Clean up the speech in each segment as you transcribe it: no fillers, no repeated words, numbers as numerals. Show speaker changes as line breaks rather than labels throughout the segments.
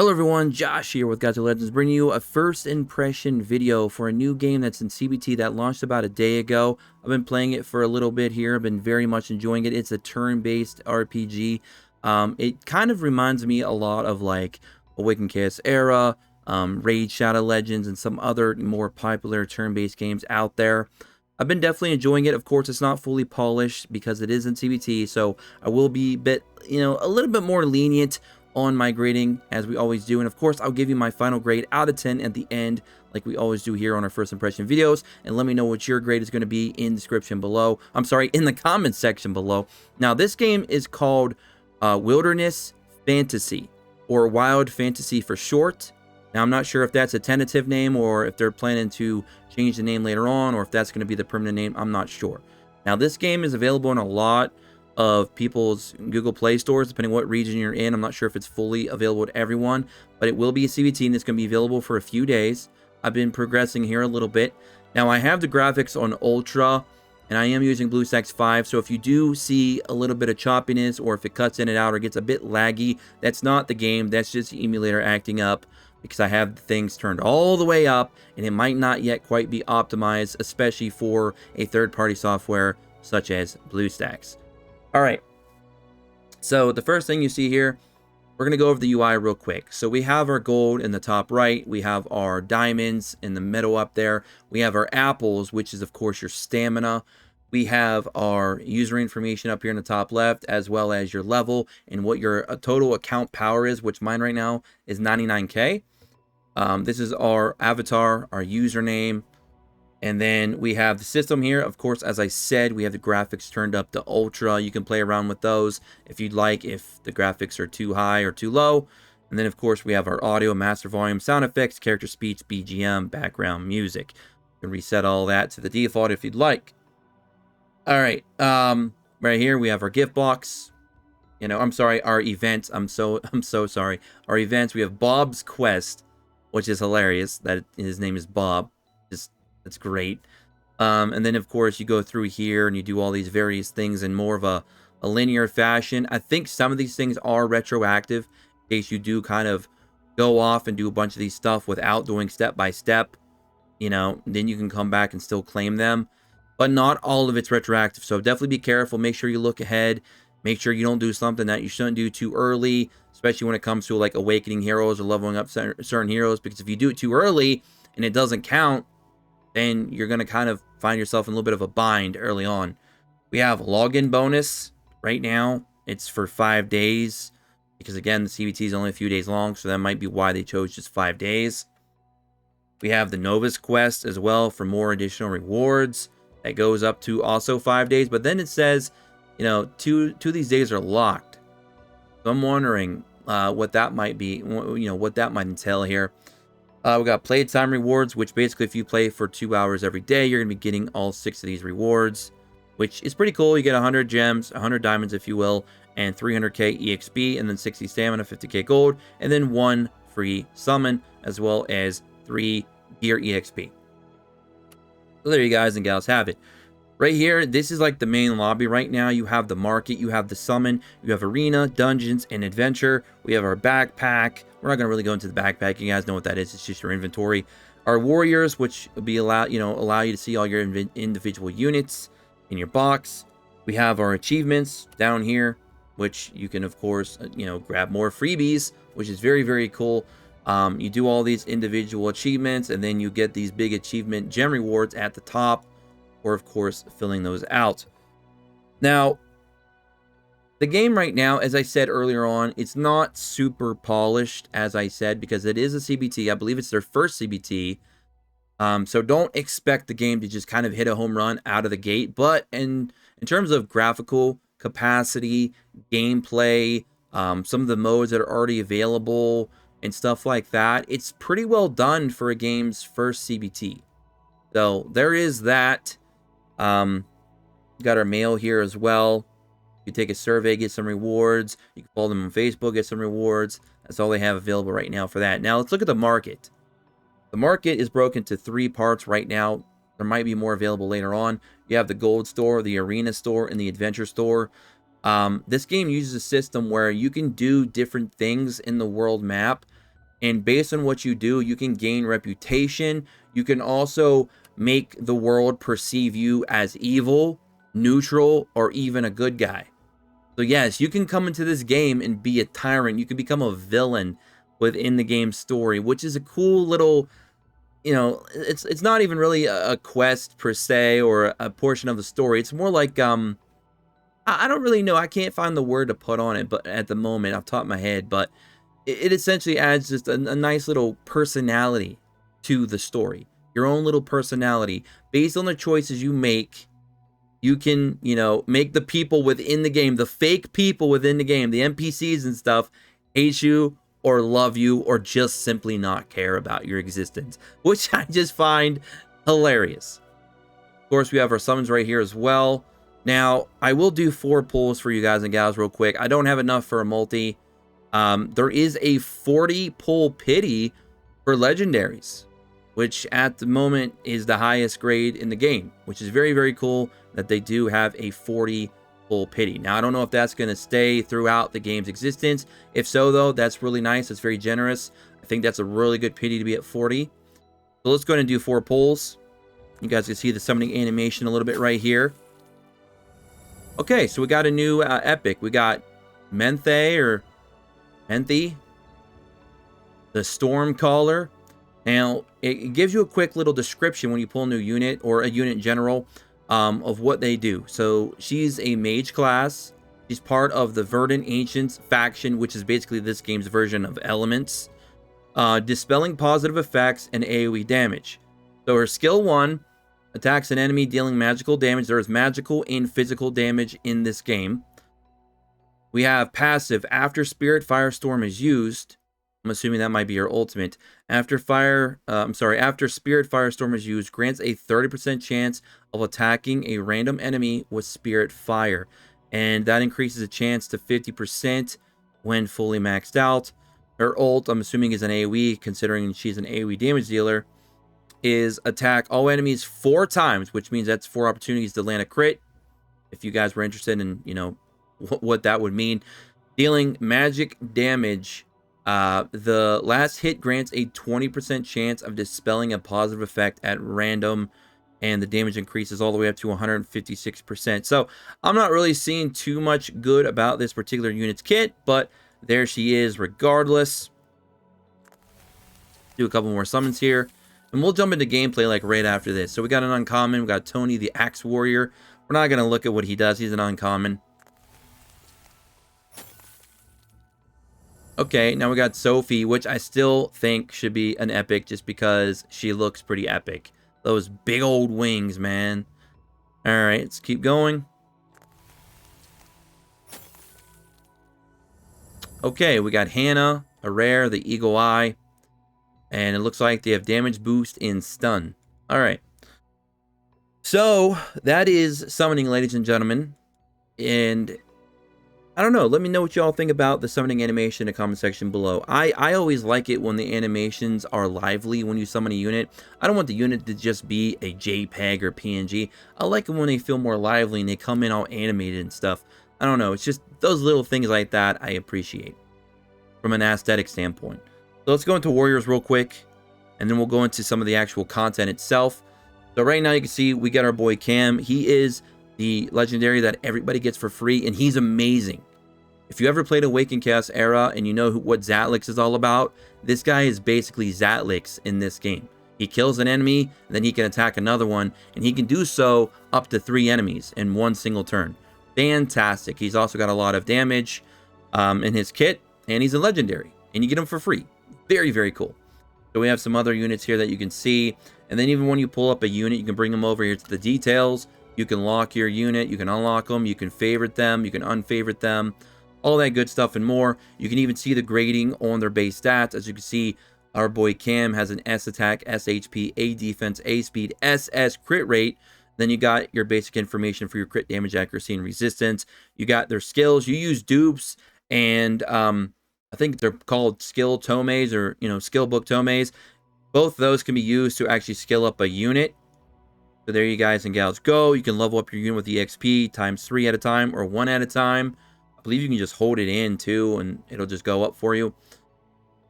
Hello everyone, Josh here with Gacha Legends, bringing you a first impression video for a new game that's in CBT that launched about a day ago. I've been playing it for a little bit here. I've been very much enjoying it. It's a turn-based RPG. It kind of reminds me a lot of like Awakened Chaos Era, Raid Shadow Legends, and some other more popular turn-based games out there. I've been definitely enjoying it. Of course, it's not fully polished because it is in CBT, so I will be a little bit more lenient on my grading as we always do. And of course, I'll give you my final grade out of 10 at the end, like we always do here on our first impression videos. And let me know what your grade is going to be in the description below. I'm sorry, in the comments section below. Now, this game is called Wilderness Fantasy, or Wild Fantasy for short. Now, I'm not sure if that's a tentative name or if they're planning to change the name later on, or if that's going to be the permanent name. I'm not sure. Now, this game is available in a lot of people's Google Play stores, depending what region you're in. I'm not sure if it's fully available to everyone, but it will be a CBT and it's going to be available for a few days. I've been progressing here a little bit. Now, I have the graphics on Ultra, and I am using BlueStacks 5, so if you do see a little bit of choppiness, or if it cuts in and out or gets a bit laggy, that's not the game. That's just the emulator acting up, because I have things turned all the way up, and it might not yet quite be optimized, especially for a third-party software such as BlueStacks. All right, so the first thing you see here, we're going to go over the UI real quick. So we have our gold in the top right. We have our diamonds in the middle up there. We have our apples, which is, of course, your stamina. We have our user information up here in the top left, as well as your level and what your total account power is, which mine right now is 99K. This is our avatar, our username. And then we have the system here. Of course, as I said, we have the graphics turned up to ultra. You can play around with those if you'd like, if the graphics are too high or too low. And then, of course, we have our audio, master volume, sound effects, character speech, BGM, background music. You can reset all that to the default if you'd like. All right. Right here, we have our gift box. I'm sorry, our events. I'm so sorry. Our events, we have Bob's Quest, which is hilarious that his name is Bob. That's great. And then, of course, you go through here and you do all these various things in more of a linear fashion. I think some of these things are retroactive in case you do kind of go off and do a bunch of these stuff without doing step by step. Then you can come back and still claim them. But not all of it's retroactive. So definitely be careful. Make sure you look ahead. Make sure you don't do something that you shouldn't do too early, especially when it comes to like awakening heroes or leveling up certain heroes. Because if you do it too early and it doesn't count, then you're going to kind of find yourself in a little bit of a bind early on. We have login bonus. Right now, it's for 5 days. Because again, the CBT is only a few days long, so that might be why they chose just 5 days. We have the Novice Quest as well for more additional rewards. That goes up to also 5 days. But then it says, two of these days are locked. So I'm wondering what that might be, what that might entail here. We got playtime rewards, which basically if you play for 2 hours every day, you're going to be getting all 6 of these rewards, which is pretty cool. You get 100 gems, 100 diamonds, if you will, and 300k EXP, and then 60 stamina, 50k gold, and then 1 free summon, as well as 3 gear EXP. So there you guys and gals have it. Right here, this is like the main lobby right now. You have the market, you have the summon, you have arena, dungeons, and adventure. We have our backpack. We're not going to really go into the backpack. You guys know what that is. It's just your inventory. Our warriors, which will be allow you to see all your individual units in your box. We have our achievements down here, which you can, of course, grab more freebies, which is very, very cool. You do all these individual achievements, and then you get these big achievement gem rewards at the top, or of course filling those out. Now, the game right now, as I said earlier on, it's not super polished, as I said, because it is a CBT. I believe it's their first CBT. So don't expect the game to just kind of hit a home run out of the gate. But in terms of graphical capacity, gameplay, some of the modes that are already available and stuff like that, it's pretty well done for a game's first CBT. So there is that. Got our mail here as well. You take a survey, get some rewards. You can follow them on Facebook, get some rewards. That's all they have available right now for that. Now let's look at the market. The market is broken into 3 parts right now. There might be more available later on. You have the gold store, the arena store, and the adventure store. This game uses a system where you can do different things in the world map And based on what you do, you can gain reputation. You can also make the world perceive you as evil, neutral, or even a good guy. So yes, you can come into this game and be a tyrant. You can become a villain within the game's story, which is a cool little, it's not even really a quest per se or a portion of the story. It's more like I don't really know. I can't find the word to put on it, but at the moment, off the top of my head, but it essentially adds just a nice little personality to the story. Your own little personality based on the choices you make. You can, make the people within the game, the fake people within the game, the NPCs and stuff, hate you or love you or just simply not care about your existence, which I just find hilarious. Of course, we have our summons right here as well. Now, I will do 4 pulls for you guys and gals real quick. I don't have enough for a multi. There is a 40 pull pity for legendaries, which at the moment is the highest grade in the game, which is very, very cool that they do have a 40 pull pity. Now, I don't know if that's going to stay throughout the game's existence. If so, though, that's really nice. It's very generous. I think that's a really good pity to be at 40. So let's go ahead and do 4 pulls. You guys can see the summoning animation a little bit right here. Okay, so we got a new epic. We got Menthe or Menthe, the Stormcaller. Now, it gives you a quick little description when you pull a new unit or a unit in general of what they do. So she's a mage class. She's part of the Verdant Ancients faction, which is basically this game's version of Elements. Dispelling positive effects and AoE damage. So her skill 1 attacks an enemy dealing magical damage. There is magical and physical damage in this game. We have passive. After Spirit Firestorm is used, I'm assuming that might be your ultimate. After Spirit Firestorm is used, grants a 30% chance of attacking a random enemy with Spirit Fire. And that increases the chance to 50% when fully maxed out. Her ult, I'm assuming, is an AoE, considering she's an AoE damage dealer, is attack all enemies 4 times, which means that's 4 opportunities to land a crit. If you guys were interested in, what that would mean. Dealing magic damage. The last hit grants a 20% chance of dispelling a positive effect at random, and the damage increases all the way up to 156%. So I'm not really seeing too much good about this particular unit's kit, but there she is regardless. Do a couple more summons here, and we'll jump into gameplay like right after this. So we got an uncommon. We got Tony the Axe Warrior. We're not going to look at what he does. He's an uncommon. Okay, now we got Sophie, which I still think should be an epic just because she looks pretty epic. Those big old wings, man. Alright, let's keep going. Okay, we got Hannah, a rare, the Eagle Eye. And it looks like they have damage boost and stun. Alright. So, that is summoning, ladies and gentlemen. And I don't know. Let me know what y'all think about the summoning animation in the comment section below. I always like it when the animations are lively when you summon a unit. I don't want the unit to just be a JPEG or PNG. I like it when they feel more lively and they come in all animated and stuff. I don't know. It's just those little things like that I appreciate from an aesthetic standpoint. So let's go into Warriors real quick, and then we'll go into some of the actual content itself. So right now you can see we got our boy Cam. He is the legendary that everybody gets for free, and he's amazing. If you ever played Awakened Chaos Era and you know what Zatlix is all about, this guy is basically Zatlix in this game. He kills an enemy, and then he can attack another one, and he can do so up to 3 enemies in one single turn. Fantastic. He's also got a lot of damage in his kit, and he's a legendary, and you get him for free. Very, very cool. So we have some other units here that you can see, and then even when you pull up a unit, you can bring them over here to the details. You can lock your unit, you can unlock them, you can favorite them, you can unfavorite them, all that good stuff and more. You can even see the grading on their base stats. As you can see, our boy Cam has an S attack, S HP, A defense, A speed, SS crit rate. Then you got your basic information for your crit damage, accuracy, and resistance. You got their skills. You use dupes, and I think they're called skill tomes or, skill book tomes. Both of those can be used to actually skill up a unit. So there you guys and gals go. You can level up your unit with EXP times 3 at a time or 1 at a time. I believe you can just hold it in too and it'll just go up for you.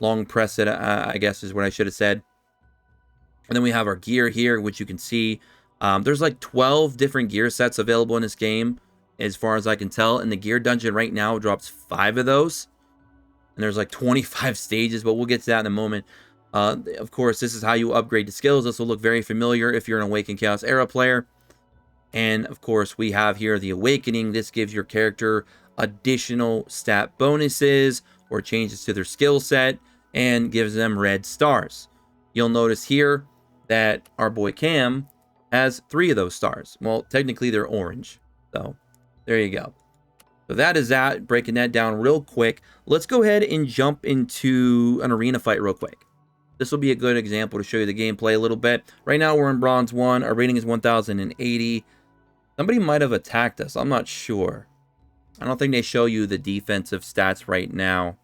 Long press it, I guess is what I should have said. And then we have our gear here, which you can see. There's like 12 different gear sets available in this game, as far as I can tell. And the gear dungeon right now drops 5 of those. And there's like 25 stages, but we'll get to that in a moment. Of course, this is how you upgrade the skills. This will look very familiar if you're an Awakened Chaos Era player. And of course, we have here the Awakening. This gives your character additional stat bonuses or changes to their skill set and gives them red stars. You'll notice here that our boy Cam has 3 of those stars. Well, technically they're orange. So there you go. So that is that, breaking that down real quick. Let's go ahead and jump into an arena fight real quick. This will be a good example to show you the gameplay a little bit. Right now we're in Bronze 1. Our rating is 1080. Somebody might have attacked us. I'm not sure. I don't think they show you the defensive stats right now.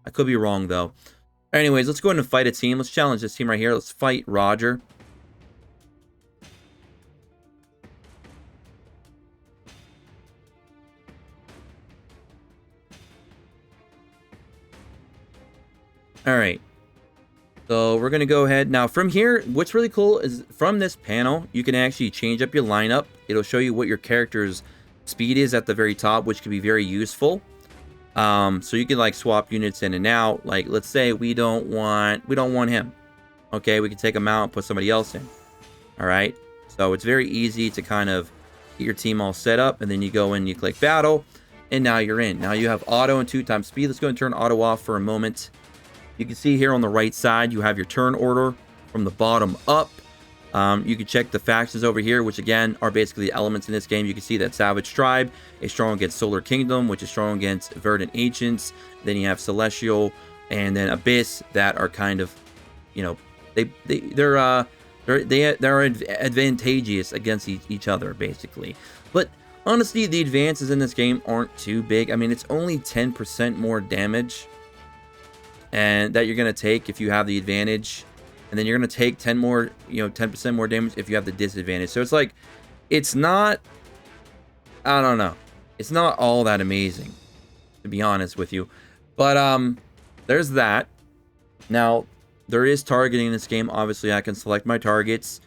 I could be wrong, though. Anyways, let's go ahead and fight a team. Let's challenge this team right here. Let's fight Roger. All right. So we're going to go ahead. Now, from here, what's really cool is from this panel, you can actually change up your lineup. It'll show you what your character's speed is at the very top, which can be very useful. So you can like swap units in and out. Like, let's say we don't want him. Okay, we can take him out and put somebody else in. All right. So it's very easy to kind of get your team all set up, and then you go in, you click battle, and now you're in. Now you have auto and 2 times speed. Let's go and turn auto off for a moment. You can see here on the right side, you have your turn order from the bottom up. You can check the factions over here, which again are basically the elements in this game. You can see that Savage Tribe is strong against Solar Kingdom, which is strong against Verdant Ancients. Then you have Celestial and then Abyss that are kind of, you know, they're advantageous against each other basically. But honestly, the advances in this game aren't too big. I mean, it's only 10% more damage and that you're going to take if you have the advantage, and then you're going to take 10% more damage if you have the disadvantage. So it's like, it's not, I don't know, it's not all that amazing, to be honest with you. But there's that. Now there is targeting in this game. Obviously I can select my targets.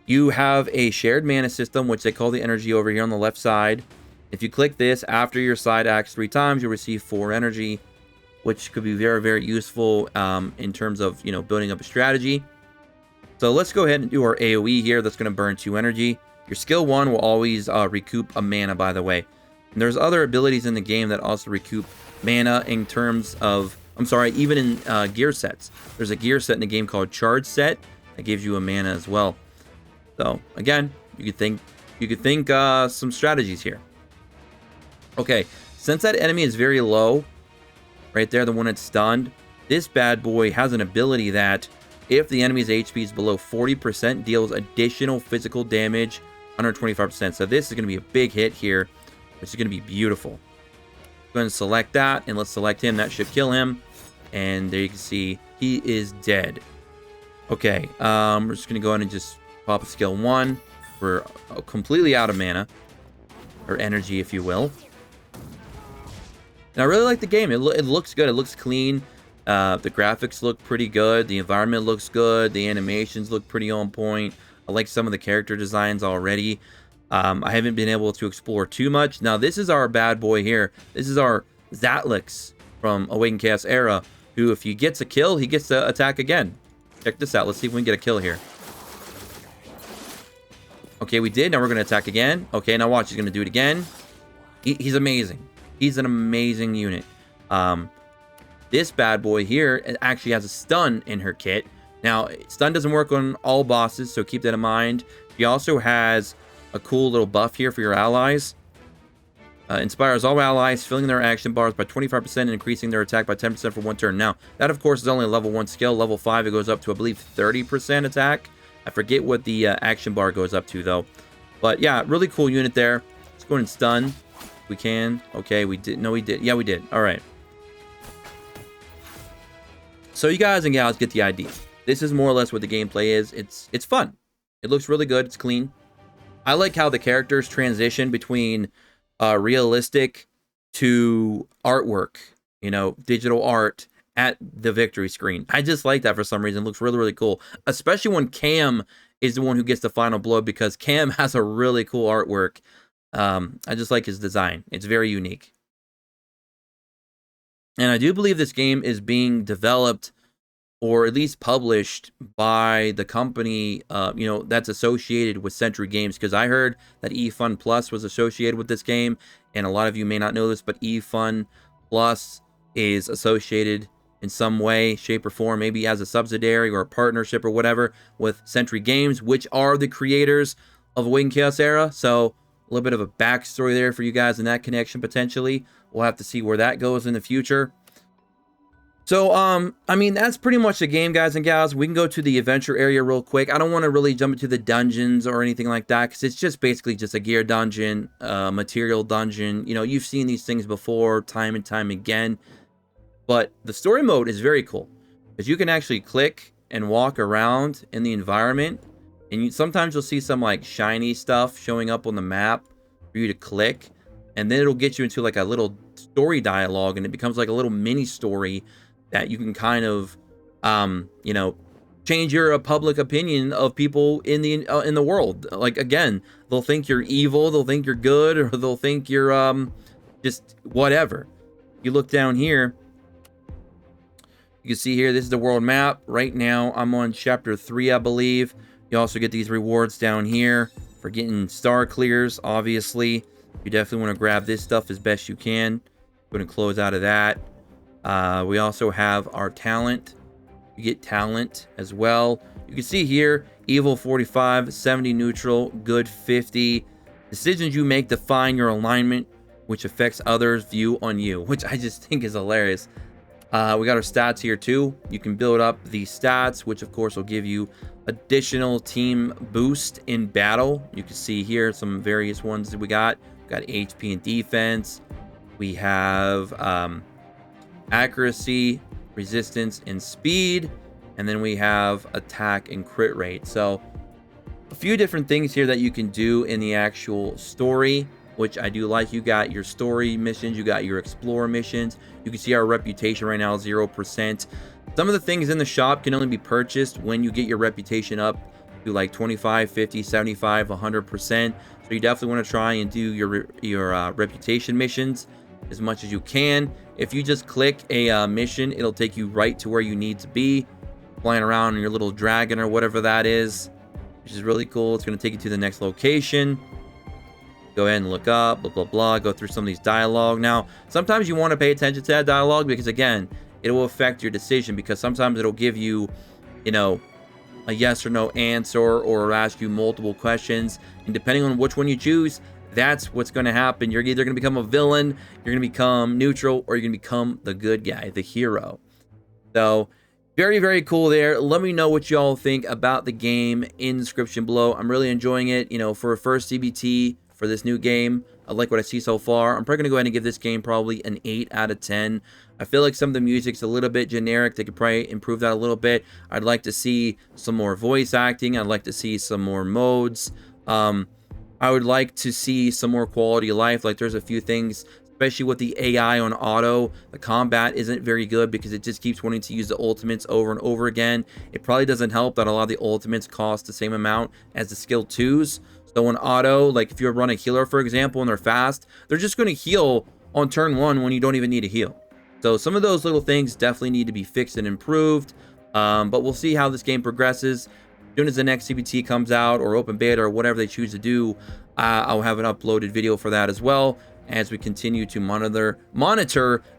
You have a shared mana system, which they call the energy, over here on the left side. If you click this, after your side acts 3 times, you'll receive 4 energy, which could be very, very useful in terms of, you know, building up a strategy. So let's go ahead and do our AoE here. That's going to burn 2 energy. Your skill 1 will always recoup a mana, by the way. And there's other abilities in the game that also recoup mana in terms of, I'm sorry, even in gear sets. There's a gear set in the game called Charge Set that gives you a mana as well. So again, you could think some strategies here. Okay, since that enemy is very low, right there, the one that's stunned, this bad boy has an ability that if the enemy's HP is below 40%, deals additional physical damage 125%. So this is going to be a big hit here. This is going to be beautiful. Go ahead and select that, and let's select him. That should kill him. And there you can see he is dead. Okay, we're just going to go ahead and just pop a skill 1. We're completely out of mana, or energy, if you will. And I really like the game. It looks good. It looks clean. The graphics look pretty good. The environment looks good. The animations look pretty on point. I like some of the character designs already. I haven't been able to explore too much. Now, this is our bad boy here. This is our Zatlix from Awakened Chaos Era, who, if he gets a kill, he gets to attack again. Check this out. Let's see if we can get a kill here. Okay, we did. Now we're going to attack again. Okay, now watch. He's going to do it again. He's amazing. He's an amazing unit. This bad boy here actually has a stun in her kit. Now, stun doesn't work on all bosses, so keep that in mind. She also has a cool little buff here for your allies. Inspires all allies, filling their action bars by 25% and increasing their attack by 10% for 1 turn. Now, that, of course, is only a level 1 skill. Level 5, it goes up to, I believe, 30% attack. I forget what the action bar goes up to, though. But, yeah, really cool unit there. Let's go ahead and stun. We can. Okay, we did. No, we did. Yeah, we did. All right. So you guys and gals get the idea. This is more or less what the gameplay is. It's fun. It looks really good. It's clean. I like how the characters transition between realistic to artwork, you know, digital art, at the victory screen. I just like that for some reason. It looks really, really cool, especially when Cam is the one who gets the final blow, because Cam has a really cool artwork. I just like his design. It's very unique. And I do believe this game is being developed, or at least published, by the company, that's associated with Century Games, because I heard that eFun Plus was associated with this game, and a lot of you may not know this, but eFun Plus is associated in some way, shape, or form, maybe as a subsidiary or a partnership or whatever, with Century Games, which are the creators of Awaken Chaos Era. So a little bit of a backstory there for you guys in that connection, potentially. We'll have to see where that goes in the future. So, I mean, that's pretty much the game, guys and gals. We can go to the adventure area real quick. I don't want to really jump into the dungeons or anything like that, because it's just basically just a gear dungeon, material dungeon. You know, you've seen these things before time and time again. But the story mode is very cool, because you can actually click and walk around in the environment, and sometimes you'll see some like shiny stuff showing up on the map for you to click, and then it'll get you into like a little story dialogue, and it becomes like a little mini story that you can kind of, change your public opinion of people in the world. Like, again, they'll think you're evil, they'll think you're good, or they'll think you're just whatever. You look down here. You can see here, this is the world map. Right now, I'm on chapter 3, I believe. You also get these rewards down here for getting star clears, obviously. You definitely want to grab this stuff as best you can. Going to close out of that. We also have our talent. You get talent as well. You can see here, evil 45, 70 neutral, good 50. Decisions you make define your alignment, which affects others' view on you, which I just think is hilarious. We got our stats here too. You can build up the stats, which of course will give you additional team boost in battle. You can see here some various ones that we got. We got HP and defense. We have accuracy, resistance, and speed. And then we have attack and crit rate. So a few different things here that you can do in the actual story, which I do like. You got your story missions, you got your explorer missions. You can see our reputation right now, 0%. Some of the things in the shop can only be purchased when you get your reputation up to like 25, 50, 75, 100%. So you definitely want to try and do your reputation missions as much as you can. If you just click a mission, it'll take you right to where you need to be, flying around in your little dragon or whatever that is, which is really cool. It's going to take you to the next location. Go ahead and look up, blah, blah, blah. Go through some of these dialogue. Now, sometimes you want to pay attention to that dialogue, because, again, it will affect your decision, because sometimes it'll give you, a yes or no answer, or ask you multiple questions. And depending on which one you choose, that's what's going to happen. You're either going to become a villain, you're going to become neutral, or you're going to become the good guy, the hero. So, very, very cool there. Let me know what y'all think about the game in the description below. I'm really enjoying it. For a first CBT for this new game, I like what I see so far. I'm probably going to go ahead and give this game probably an 8 out of 10. I feel like some of the music's a little bit generic. They could probably improve that a little bit. I'd like to see some more voice acting. I'd like to see some more modes. I would like to see some more quality of life. Like, there's a few things, especially with the AI on auto. The combat isn't very good, because it just keeps wanting to use the ultimates over and over again. It probably doesn't help that a lot of the ultimates cost the same amount as the skill 2s. So on auto, like if you run a healer, for example, and they're fast, they're just going to heal on turn 1 when you don't even need to heal. So some of those little things definitely need to be fixed and improved. But we'll see how this game progresses. As soon as the next CBT comes out, or open beta, or whatever they choose to do, I'll have an uploaded video for that as well, as we continue to monitor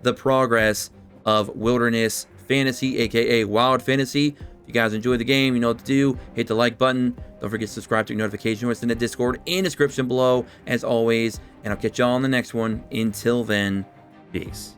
the progress of Wilderness Fantasy, aka Wild Fantasy. If you guys enjoy the game, you know what to do. Hit the like button. Don't forget to subscribe to your notification list in the Discord in the description below, as always. And I'll catch y'all on the next one. Until then, peace.